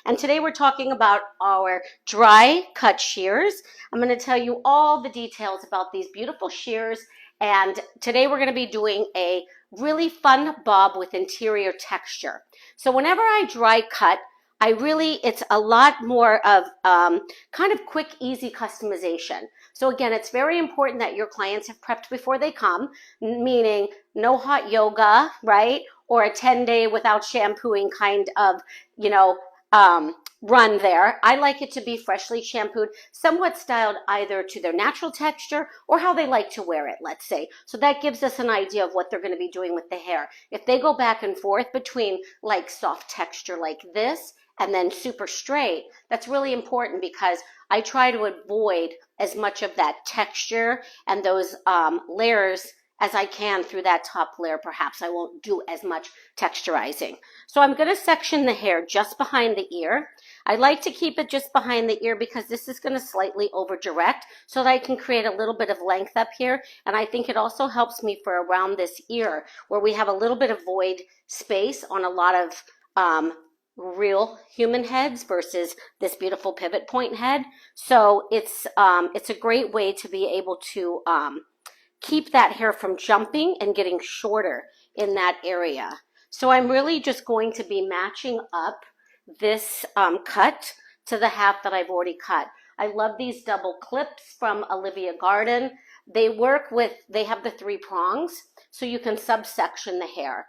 And today we're talking about our dry cut shears. I'm going to tell you all the details about these beautiful shears. And today we're going to be doing a really fun bob with interior texture. So whenever I dry cut, it's a lot more of kind of quick, easy customization. So again, it's very important that your clients have prepped before they come, meaning no hot yoga, right? Or a 10-day without shampooing kind of, run there. I like it to be freshly shampooed, somewhat styled either to their natural texture or how they like to wear it, let's say. So that gives us an idea of what they're going to be doing with the hair. If they go back and forth between like soft texture like this and then super straight, that's really important because I try to avoid as much of that texture and those layers as I can through that top layer. Perhaps I won't do as much texturizing. So I'm going to section the hair just behind the ear. I like to keep it just behind the ear because this is going to slightly over direct so that I can create a little bit of length up here. And I think it also helps me for around this ear where we have a little bit of void space on a lot of real human heads versus this beautiful pivot point head. So it's a great way to be able to keep that hair from jumping and getting shorter in that area. So I'm really just going to be matching up this cut to the half that I've already cut. I love these double clips from Olivia Garden. They have the 3 prongs, so you can subsection the hair.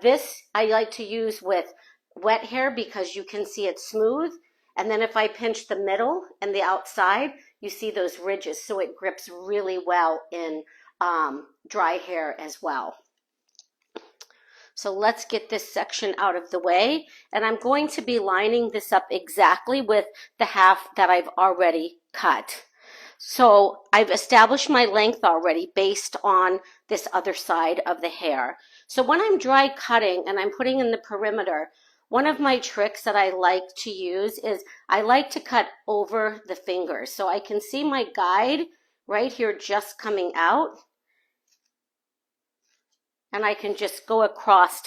This I like to use with wet hair because you can see it smooth. And then if I pinch the middle and the outside, you see those ridges, so it grips really well in dry hair as well. So let's get this section out of the way, and I'm going to be lining this up exactly with the half that I've already cut. So I've established my length already based on this other side of the hair. So when I'm dry cutting and I'm putting in the perimeter, one of my tricks that I like to use is I like to cut over the fingers. So I can see my guide right here just coming out. And I can just go across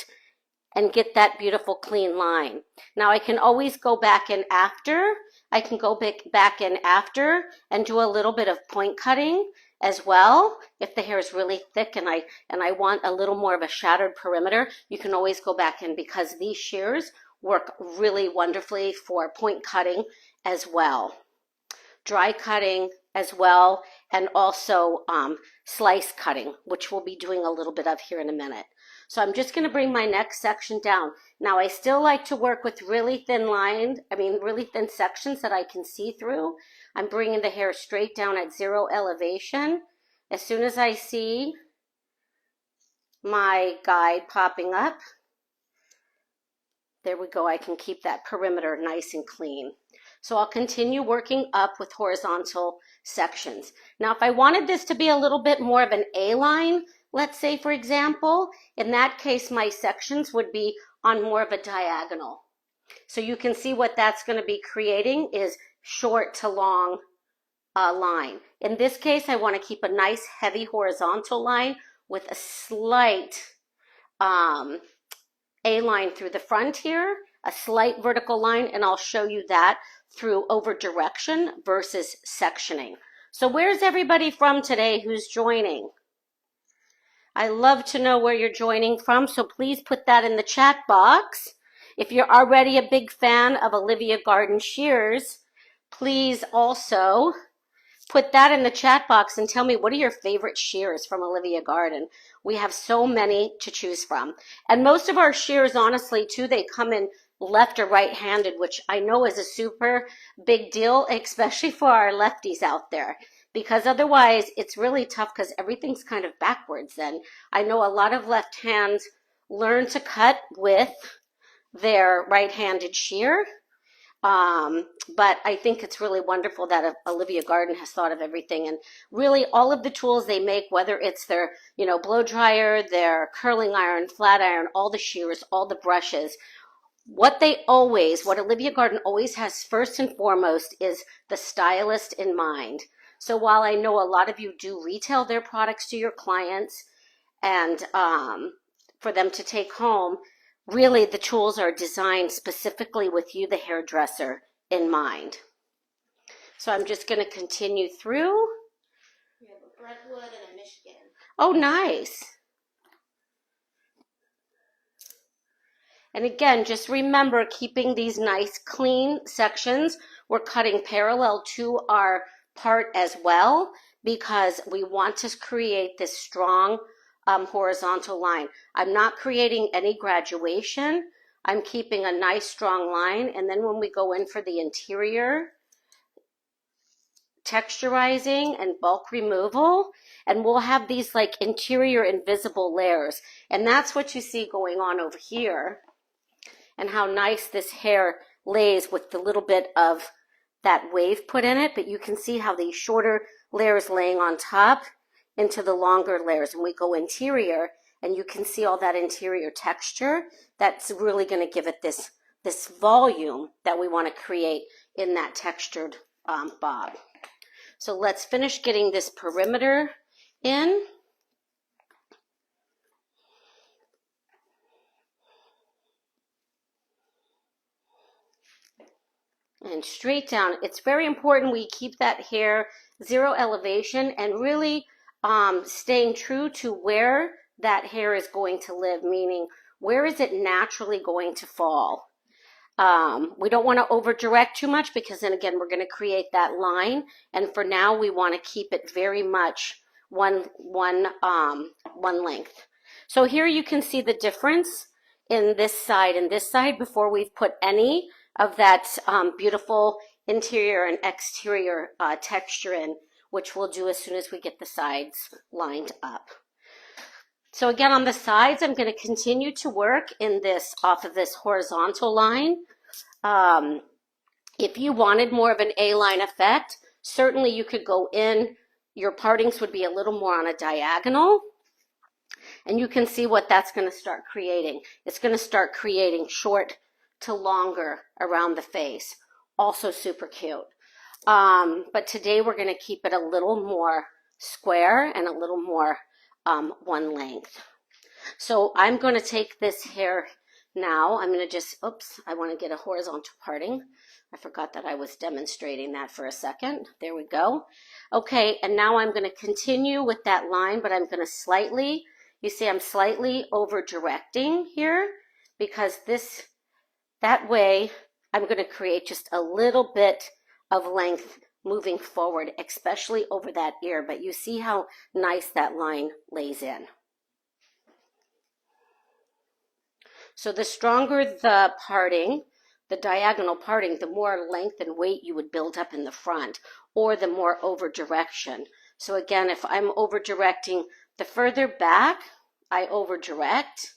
and get that beautiful clean line. Now I can always go back in after. I can go back in after and do a little bit of point cutting as well. If the hair is really thick and I want a little more of a shadowed perimeter, you can always go back in because these shears work really wonderfully for point cutting as well. Dry cutting as well, and also slice cutting, which we'll be doing a little bit of here in a minute. So I'm just going to bring my next section down. Now I still like to work with really thin sections that I can see through. I'm bringing the hair straight down at 0 elevation. As soon as I see my guide popping up, there we go, I can keep that perimeter nice and clean. So I'll continue working up with horizontal sections. Now, if I wanted this to be a little bit more of an A-line, let's say, for example, in that case, my sections would be on more of a diagonal. So you can see what that's going to be creating is short to long line. In this case, I want to keep a nice heavy horizontal line with a slight A-line through the front here, a slight vertical line, and I'll show you that through over direction versus sectioning. So where's everybody from today who's joining? I love to know where you're joining from, so please put that in the chat box. If you're already a big fan of Olivia Garden shears, please also put that in the chat box and tell me what are your favorite shears from Olivia Garden. We have so many to choose from. And most of our shears, honestly, too, they come in left or right-handed, which I know is a super big deal, especially for our lefties out there, because otherwise it's really tough because everything's kind of backwards. And I know a lot of left hands learn to cut with their right-handed shear. But I think it's really wonderful that Olivia Garden has thought of everything, and really all of the tools they make, whether it's their, blow dryer, their curling iron, flat iron, all the shears, all the brushes, what Olivia Garden always has first and foremost is the stylist in mind. So while I know a lot of you do retail their products to your clients and for them to take home, really the tools are designed specifically with you, the hairdresser, in mind. So I'm just going to continue through. We have a Brentwood and a Michigan. Oh, nice. And again, just remember keeping these nice clean sections. We're cutting parallel to our part as well because we want to create this strong horizontal line. I'm not creating any graduation. I'm keeping a nice strong line. And then when we go in for the interior texturizing and bulk removal, and we'll have these like interior invisible layers. And that's what you see going on over here. And how nice this hair lays with the little bit of that wave put in it. But you can see how these shorter layers laying on top into the longer layers. And we go interior, and you can see all that interior texture. That's really going to give it this volume that we want to create in that textured bob. So let's finish getting this perimeter in. And straight down. It's very important we keep that hair zero elevation and really staying true to where that hair is going to live, meaning where is it naturally going to fall. We don't want to over direct too much because then again we're going to create that line, and for now we want to keep it very much one length. So here you can see the difference in this side and this side before we've put any of that beautiful interior and exterior texture in, which we'll do as soon as we get the sides lined up. So again, on the sides, I'm going to continue to work in this off of this horizontal line. If you wanted more of an A-line effect, certainly you could go in. Your partings would be a little more on a diagonal. And you can see what that's going to start creating. It's going to start creating short to longer around the face. Also super cute. But today we're going to keep it a little more square and a little more one length. So I'm going to take this hair now. I'm going to just, oops, I want to get a horizontal parting. I forgot that I was demonstrating that for a second. There we go. Okay, and now I'm going to continue with that line, but I'm going to slightly, you see I'm slightly over directing here because that way I'm going to create just a little bit of length moving forward, especially over that ear. But you see how nice that line lays in. So the stronger the parting, the diagonal parting, the more length and weight you would build up in the front, or the more over direction. So again, if I'm over directing, the further back I over direct,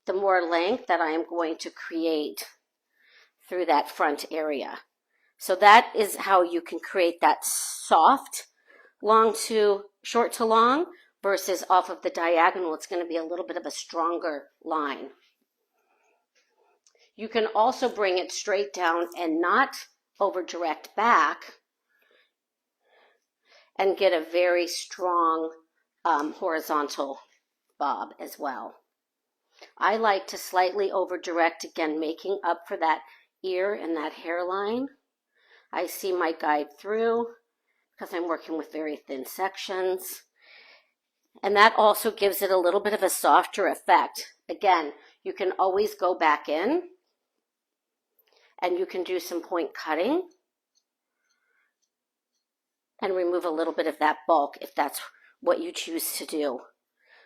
the more length that I am going to create through that front area. So that is how you can create that soft, short to long, versus off of the diagonal, it's going to be a little bit of a stronger line. You can also bring it straight down and not over direct back and get a very strong horizontal bob as well. I like to slightly over direct, again, making up for that ear and that hairline. I see my guide through because I'm working with very thin sections. And that also gives it a little bit of a softer effect. Again, you can always go back in and you can do some point cutting and remove a little bit of that bulk if that's what you choose to do.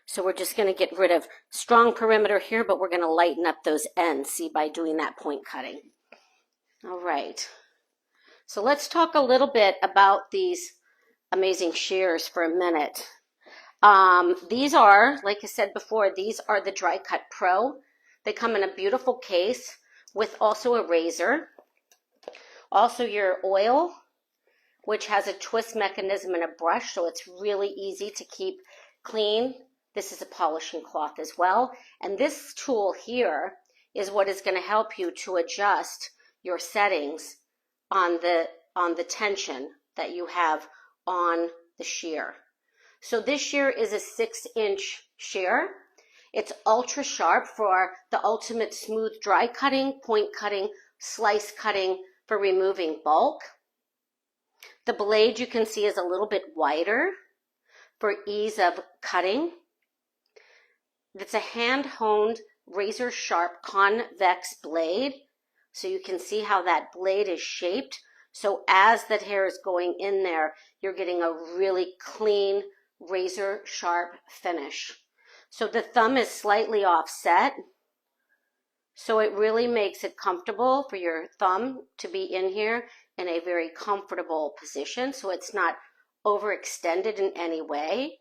So we're just going to get rid of strong perimeter here, but we're going to lighten up those ends, see, by doing that point cutting. All right. So let's talk a little bit about these amazing shears for a minute. These are, like I said before, these are the Dry Cut Pro. They come in a beautiful case with also a razor. Also your oil, which has a twist mechanism and a brush, so it's really easy to keep clean. This is a polishing cloth as well. And this tool here is what is going to help you to adjust your settings on the tension that you have on the shear. So this shear is a 6-inch shear. It's ultra sharp for the ultimate smooth dry cutting, point cutting, slice cutting for removing bulk. The blade you can see is a little bit wider for ease of cutting. It's a hand-honed, razor-sharp convex blade. So you can see how that blade is shaped. So as that hair is going in there, you're getting a really clean, razor-sharp finish. So the thumb is slightly offset. So it really makes it comfortable for your thumb to be in here in a very comfortable position. So it's not overextended in any way.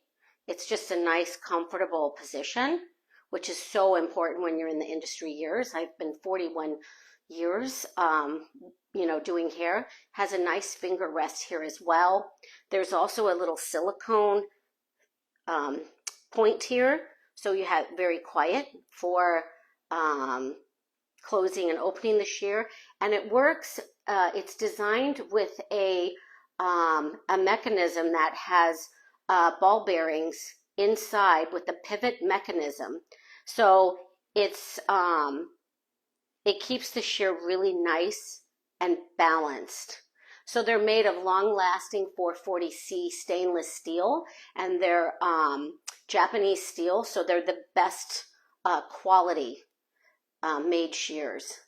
It's just a nice, comfortable position, which is so important when you're in the industry years. I've been 41 years, doing hair. Has a nice finger rest here as well. There's also a little silicone point here. So you have very quiet for closing and opening the shear. And it works, it's designed with a mechanism that has ball bearings inside with a pivot mechanism. So it's it keeps the shear really nice and balanced. So they're made of long-lasting 440C stainless steel, and they're Japanese steel, so they're the best quality made shears.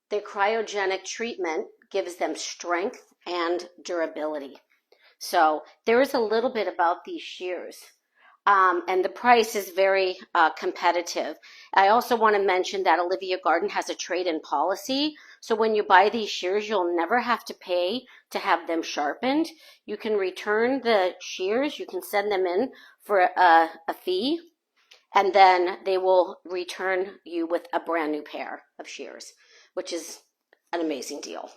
Their cryogenic treatment gives them strength and durability. So there is a little bit about these shears. And the price is very competitive. I also want to mention that Olivia Garden has a trade-in policy. So when you buy these shears, you'll never have to pay to have them sharpened. You can return the shears. You can send them in for a fee, and then they will return you with a brand new pair of shears, which is an amazing deal.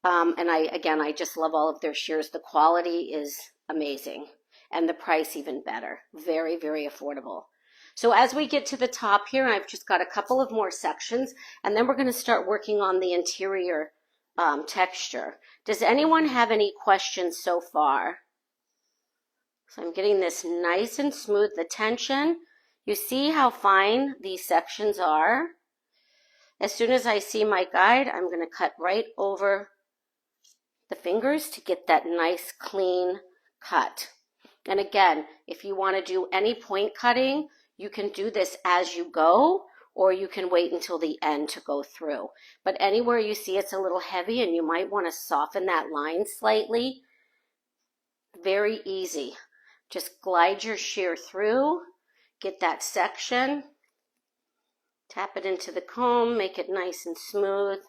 And I just love all of their shears. The quality is amazing. And the price even better. Very, very affordable. So as we get to the top here, I've just got a couple of more sections, and then we're going to start working on the interior texture. Does anyone have any questions so far? So I'm getting this nice and smooth, the tension. You see how fine these sections are? As soon as I see my guide, I'm going to cut right over the fingers to get that nice, clean cut. And again, if you want to do any point cutting, you can do this as you go, or you can wait until the end to go through. But anywhere you see it's a little heavy and you might want to soften that line slightly, very easy. Just glide your shear through, get that section, tap it into the comb, make it nice and smooth.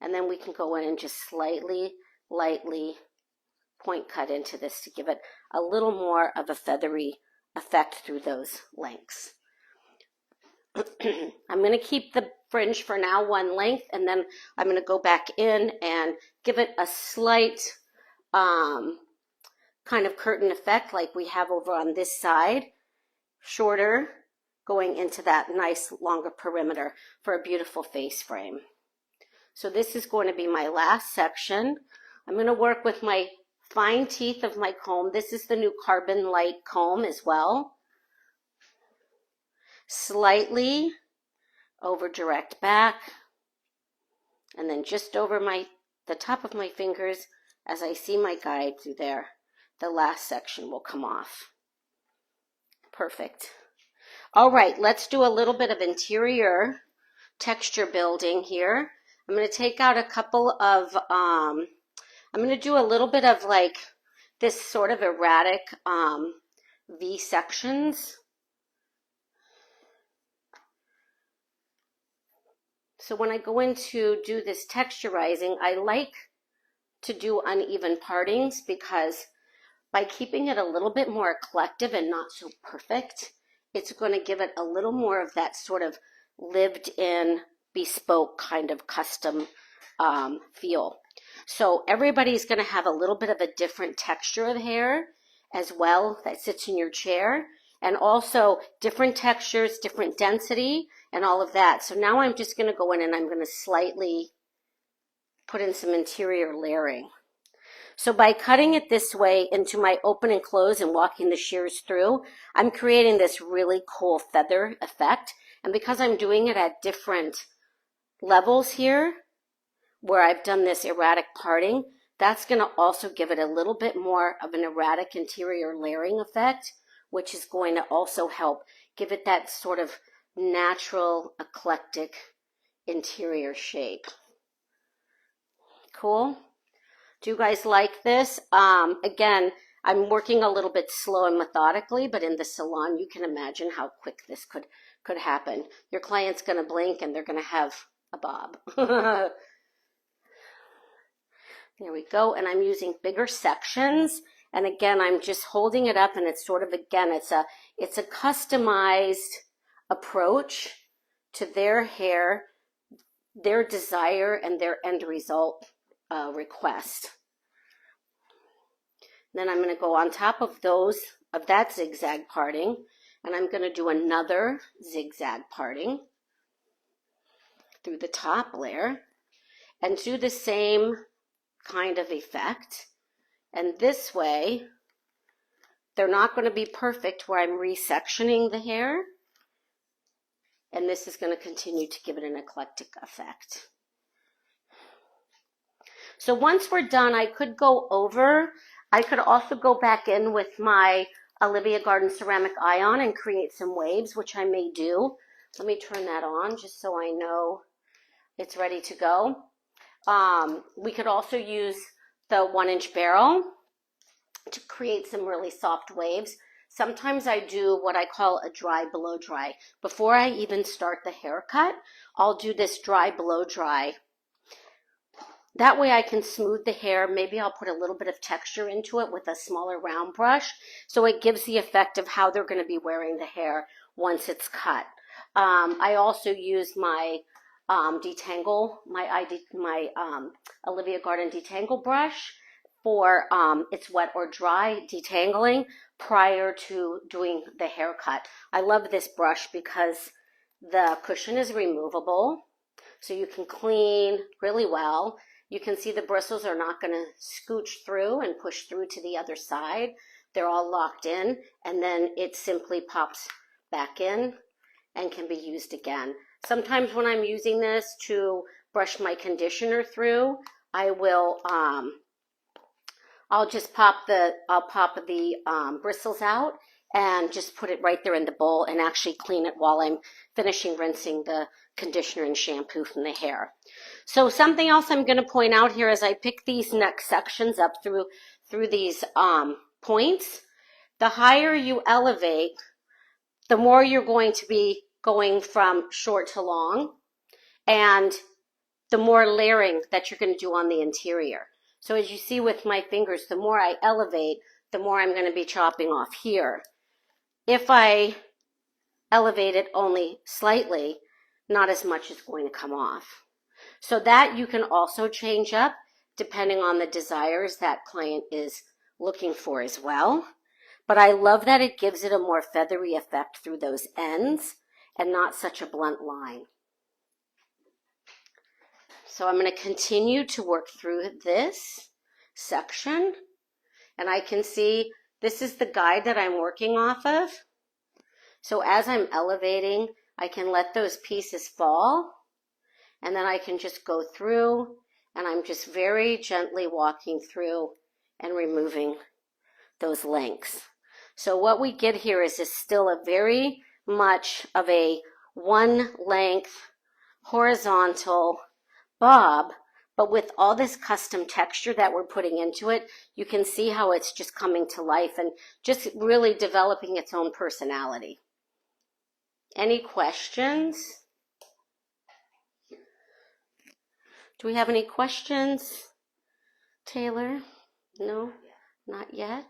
And then we can go in and just slightly, lightly point cut into this to give it a little more of a feathery effect through those lengths. I'm going to keep the fringe for now one length, and then I'm going to go back in and give it a slight kind of curtain effect like we have over on this side, shorter, going into that nice longer perimeter for a beautiful face frame. So this is going to be my last section. I'm going to work with my fine teeth of my comb. This is the new Carbon Light comb as well. Slightly over direct back, and then just over the top of my fingers as I see my guide through there. The last section will come off. Perfect. All right, let's do a little bit of interior texture building here. I'm going to take out a couple of I'm going to do a little bit of like this sort of erratic V sections. So when I go in to do this texturizing, I like to do uneven partings because by keeping it a little bit more collective and not so perfect, it's going to give it a little more of that sort of lived in, bespoke kind of custom feel. So everybody's going to have a little bit of a different texture of hair as well that sits in your chair, and also different textures, different density, and all of that. So now I'm just going to go in and I'm going to slightly put in some interior layering. So by cutting it this way into my open and close and walking the shears through, I'm creating this really cool feather effect. And because I'm doing it at different levels here, where I've done this erratic parting, that's going to also give it a little bit more of an erratic interior layering effect, which is going to also help give it that sort of natural, eclectic interior shape. Cool? Do you guys like this? Again, I'm working a little bit slow and methodically, but in the salon, you can imagine how quick this could happen. Your client's going to blink and they're going to have a bob. There we go. And I'm using bigger sections. And again, I'm just holding it up, and it's sort of, again, it's a customized approach to their hair, their desire, and their end result request. Then I'm going to go on top of that zigzag parting, and I'm going to do another zigzag parting through the top layer and do the same kind of effect. And this way, they're not going to be perfect where I'm resectioning the hair, and this is going to continue to give it an eclectic effect. So once we're done, I could go over. I could also go back in with my Olivia Garden Ceramic Ion and create some waves, which I may do. Let me turn that on just so I know it's ready to go. We could also use the 1-inch barrel to create some really soft waves. Sometimes I do what I call a dry below dry. Before I even start the haircut, I'll do this dry below dry. That way I can smooth the hair. Maybe I'll put a little bit of texture into it with a smaller round brush, so it gives the effect of how they're going to be wearing the hair once it's cut. I also use my detangle, my Olivia Garden detangle brush for its wet or dry detangling prior to doing the haircut. I love this brush because the cushion is removable, so you can clean really well. You can see the bristles are not going to scooch through and push through to the other side. They're all locked in, and then it simply pops back in and can be used again. Sometimes when I'm using this to brush my conditioner through, I will I'll pop the bristles out and just put it right there in the bowl and actually clean it while I'm finishing rinsing the conditioner and shampoo from the hair. So something else I'm going to point out here as I pick these next sections up through these points, the higher you elevate, the more you're going to be going from short to long, and the more layering that you're going to do on the interior. So as you see with my fingers, the more I elevate, the more I'm going to be chopping off here. If I elevate it only slightly, not as much is going to come off. So that you can also change up depending on the desires that client is looking for as well. But I love that it gives it a more feathery effect through those ends and not such a blunt line. So I'm going to continue to work through this section, and I can see this is the guide that I'm working off of. So as I'm elevating, I can let those pieces fall, and then I can just go through, and I'm just very gently walking through and removing those links. So what we get here is still a very much of a one length horizontal bob, but with all this custom texture that we're putting into it, you can see how it's just coming to life and just really developing its own personality. Any questions? Do we have any questions, Taylor? No, not yet.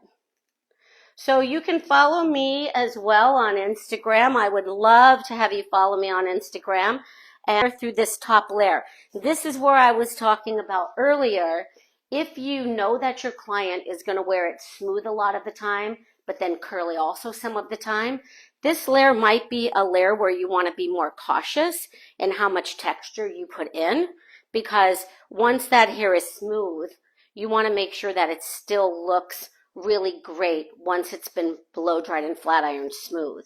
So you can follow me as well on Instagram. I would love to have you follow me on Instagram and through this top layer. This is where I was talking about earlier. If you know that your client is going to wear it smooth a lot of the time, but then curly also some of the time, this layer might be a layer where you want to be more cautious in how much texture you put in, because once that hair is smooth, you want to make sure that it still looks really great once it's been blow dried and flat ironed smooth.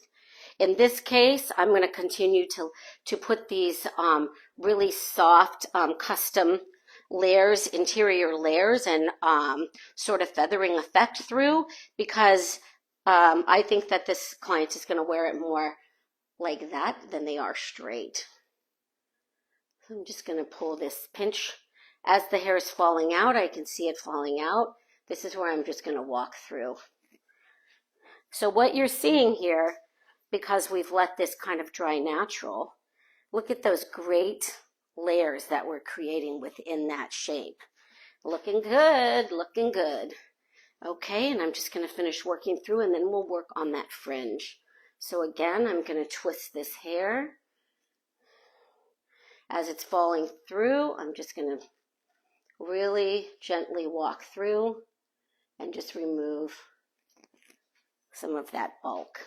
In this case, I'm going to continue to put these really soft custom layers, interior layers, and sort of feathering effect through, because I think that this client is going to wear it more like that than they are straight. So I'm just going to pull this pinch. As the hair is falling out, I can see it falling out. This is where I'm just going to walk through. So what you're seeing here, because we've let this kind of dry natural, look at those great layers that we're creating within that shape. Looking good, looking good. Okay, and I'm just going to finish working through, and then we'll work on that fringe. So again, I'm going to twist this hair. As it's falling through, I'm just going to really gently walk through and just remove some of that bulk.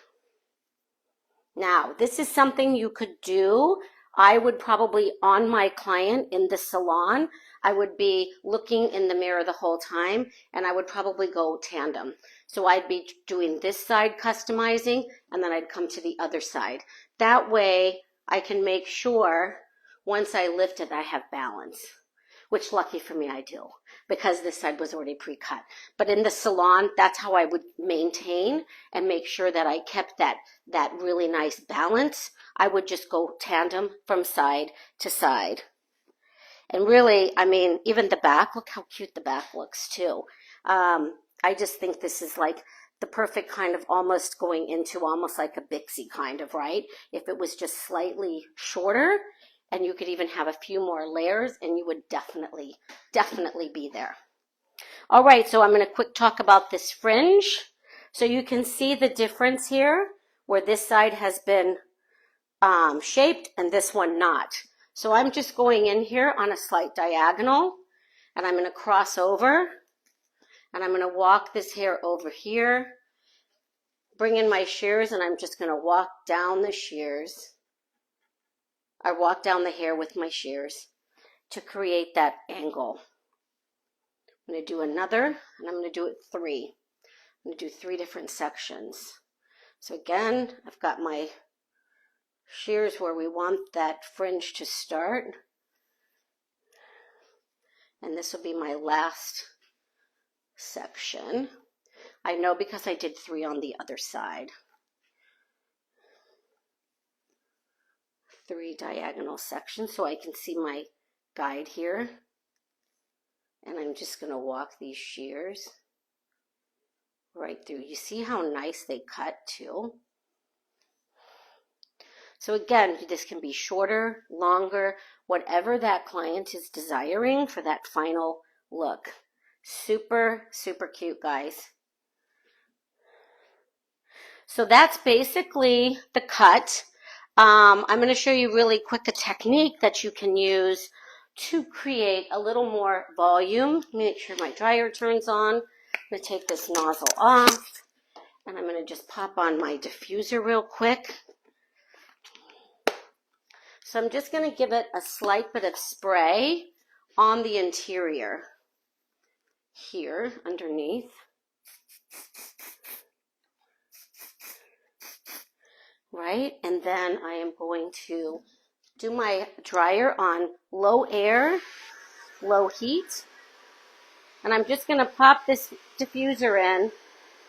Now, this is something you could do. I would probably, on my client in the salon, I would be looking in the mirror the whole time, and I would probably go tandem. So I'd be doing this side customizing, and then I'd come to the other side. That way, I can make sure once I lift it, I have balance, which lucky for me I do, because this side was already pre-cut. But in the salon, that's how I would maintain and make sure that I kept that really nice balance. I would just go tandem from side to side. And really, I mean, even the back, look how cute the back looks too. I just think this is like the perfect kind of almost going into almost like a Bixie kind of, right? If it was just slightly shorter, and you could even have a few more layers, and you would definitely be there. All right, so I'm going to quick talk about this fringe. So you can see the difference here, where this side has been shaped and this one not. So I'm just going in here on a slight diagonal, and I'm going to cross over, and I'm going to walk this hair over here, bring in my shears, and I'm just going to walk down the shears. I walk down the hair with my shears to create that angle. I'm going to do another, and I'm going to do it 3. I'm going to do 3 different sections. So again, I've got my shears where we want that fringe to start. And this will be my last section. I know because I did 3 on the other side. 3 diagonal sections so I can see my guide here. And I'm just going to walk these shears right through. You see how nice they cut too? So again, this can be shorter, longer, whatever that client is desiring for that final look. Super, super cute, guys. So that's basically the cut. I'm going to show you really quick a technique that you can use to create a little more volume. Let me make sure my dryer turns on. I'm going to take this nozzle off, and I'm going to just pop on my diffuser real quick. So I'm just going to give it a slight bit of spray on the interior here underneath. Right, and then I am going to do my dryer on low air, low heat, and I'm just going to pop this diffuser in,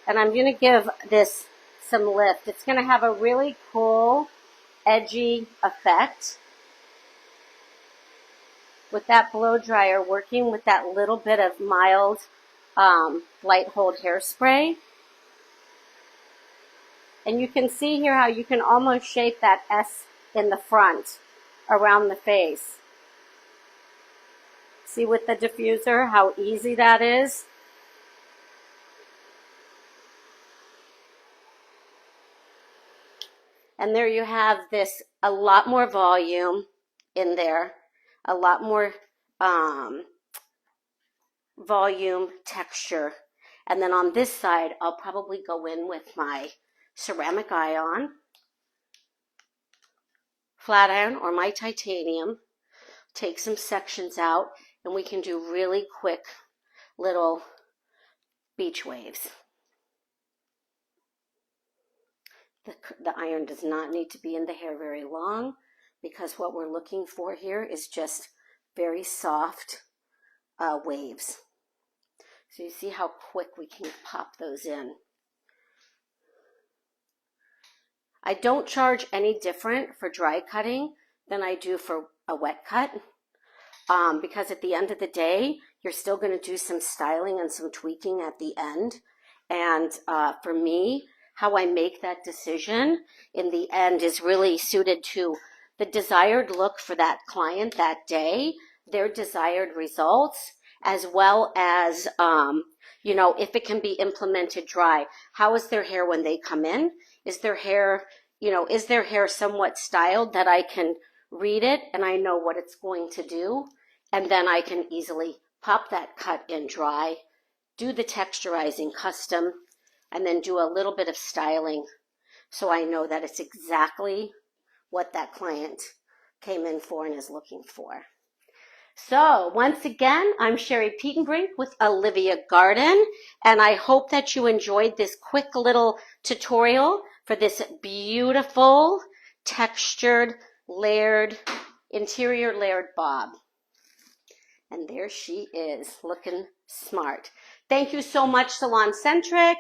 and I'm going to give this some lift. It's going to have a really cool, edgy effect with that blow dryer working with that little bit of mild light hold hairspray. And you can see here how you can almost shape that S in the front around the face. See with the diffuser how easy that is? And there you have this, a lot more volume in there, a lot more volume, texture. And then on this side, I'll probably go in with my ceramic iron, flat iron, or my titanium, take some sections out, and we can do really quick little beach waves. The iron does not need to be in the hair very long because what we're looking for here is just very soft waves. So you see how quick we can pop those in. I don't charge any different for dry cutting than I do for a wet cut because at the end of the day, you're still going to do some styling and some tweaking at the end. And for me, how I make that decision in the end is really suited to the desired look for that client that day, their desired results, as well as, you know, if it can be implemented dry. How is their hair when they come in? Is their hair, you know, is their hair somewhat styled that I can read it and I know what it's going to do? And then I can easily pop that cut in dry, do the texturizing custom, and then do a little bit of styling so I know that it's exactly what that client came in for and is looking for. So once again, I'm Sherry Petenbrink with Olivia Garden, and I hope that you enjoyed this quick little tutorial for this beautiful textured layered interior layered bob. And there she is, looking smart. Thank you so much, Salon Centric.